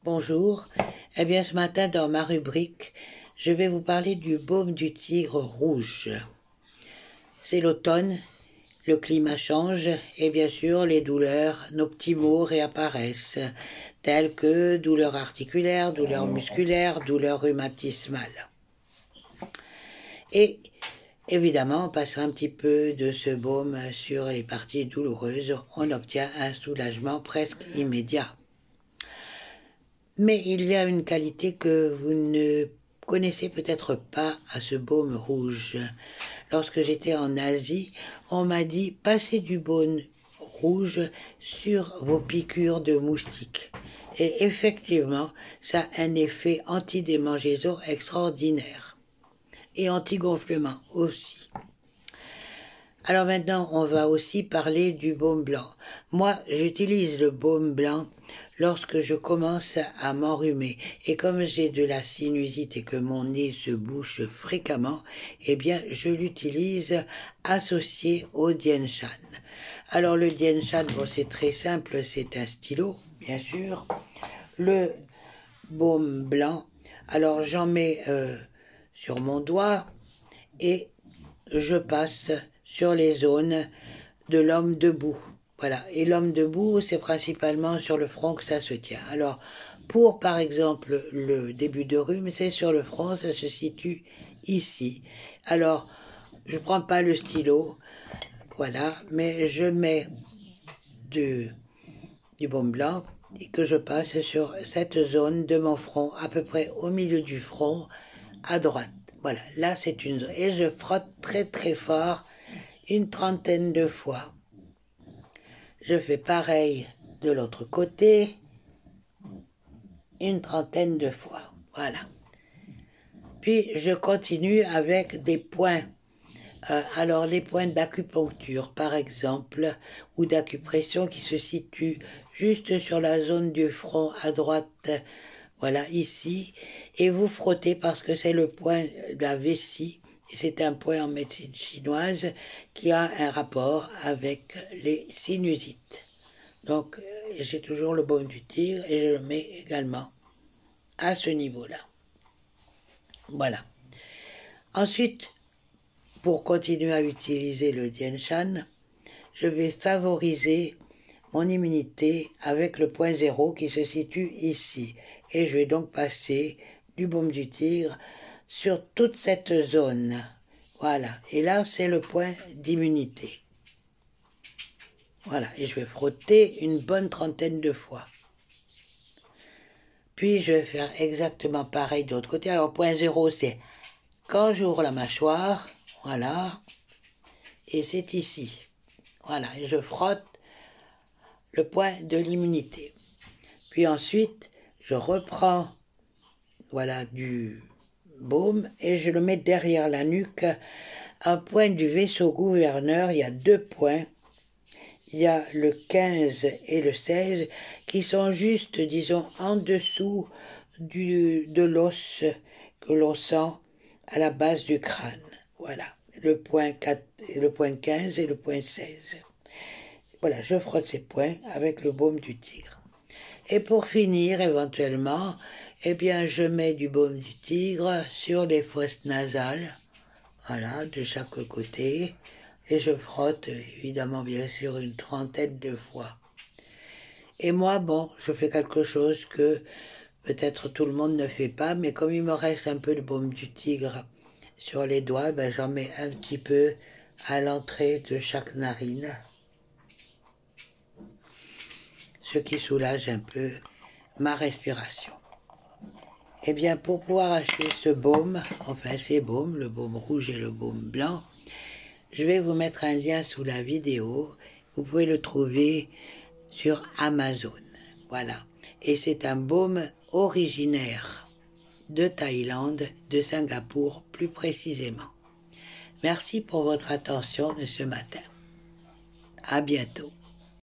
Bonjour, eh bien ce matin dans ma rubrique, je vais vous parler du baume du tigre rouge. C'est l'automne, le climat change et bien sûr les douleurs, nos petits maux réapparaissent, tels que douleurs articulaires, douleurs musculaires, douleurs rhumatismales. Et évidemment, en passant un petit peu de ce baume sur les parties douloureuses, on obtient un soulagement presque immédiat. Mais il y a une qualité que vous ne connaissez peut-être pas à ce baume rouge. Lorsque j'étais en Asie, on m'a dit « passez du baume rouge sur vos piqûres de moustiques ». Et effectivement, ça a un effet anti-démangeaison extraordinaire. Et anti-gonflement aussi. Alors maintenant, on va aussi parler du baume blanc. Moi, j'utilise le baume blanc lorsque je commence à m'enrhumer. Et comme j'ai de la sinusite et que mon nez se bouche fréquemment, eh bien, je l'utilise associé au Dian Shan. Alors le Dian Shan, bon, c'est très simple, c'est un stylo, bien sûr. Le baume blanc, alors j'en mets sur mon doigt et je passe sur les zones de l'homme debout. Voilà. Et l'homme debout, c'est principalement sur le front que ça se tient. Alors, pour, par exemple, le début de rhume, c'est sur le front, ça se situe ici. Alors, je prends pas le stylo, voilà, mais je mets du baume blanc et que je passe sur cette zone de mon front, à peu près au milieu du front, à droite. Voilà, là c'est une zone. Et je frotte très très fort, une trentaine de fois. Je fais pareil de l'autre côté, une trentaine de fois. Voilà. Puis je continue avec des points. Alors les points d'acupuncture par exemple, ou d'acupression qui se situent juste sur la zone du front à droite, voilà ici, et vous frottez parce que c'est le point de la vessie. C'est un point en médecine chinoise qui a un rapport avec les sinusites. Donc, j'ai toujours le baume du tigre et je le mets également à ce niveau-là. Voilà. Ensuite, pour continuer à utiliser le Dian Shan, je vais favoriser mon immunité avec le point 0 qui se situe ici. Et je vais donc passer du baume du tigre sur toute cette zone. Voilà. Et là, c'est le point d'immunité. Voilà. Et je vais frotter une bonne trentaine de fois. Puis, je vais faire exactement pareil de l'autre côté. Alors, point 0, c'est quand j'ouvre la mâchoire. Voilà. Et c'est ici. Voilà. Et je frotte le point de l'immunité. Puis ensuite, je reprends, voilà, du baume et je le mets derrière la nuque. Un point du vaisseau gouverneur, il y a deux points. Il y a le 15 et le 16 qui sont juste, disons, en dessous de l'os que l'on sent à la base du crâne. Voilà, le point 4, le point 15 et le point 16. Voilà, je frotte ces points avec le baume du tigre. Et pour finir, éventuellement, eh bien, je mets du baume du tigre sur les fosses nasales, voilà, de chaque côté, et je frotte, évidemment, bien sûr, une trentaine de fois. Et moi, bon, je fais quelque chose que peut-être tout le monde ne fait pas, mais comme il me reste un peu de baume du tigre sur les doigts, ben, j'en mets un petit peu à l'entrée de chaque narine, ce qui soulage un peu ma respiration. Eh bien, pour pouvoir acheter ce baume, enfin ces baumes, le baume rouge et le baume blanc, je vais vous mettre un lien sous la vidéo. Vous pouvez le trouver sur Amazon. Voilà. Et c'est un baume originaire de Thaïlande, de Singapour plus précisément. Merci pour votre attention de ce matin. À bientôt.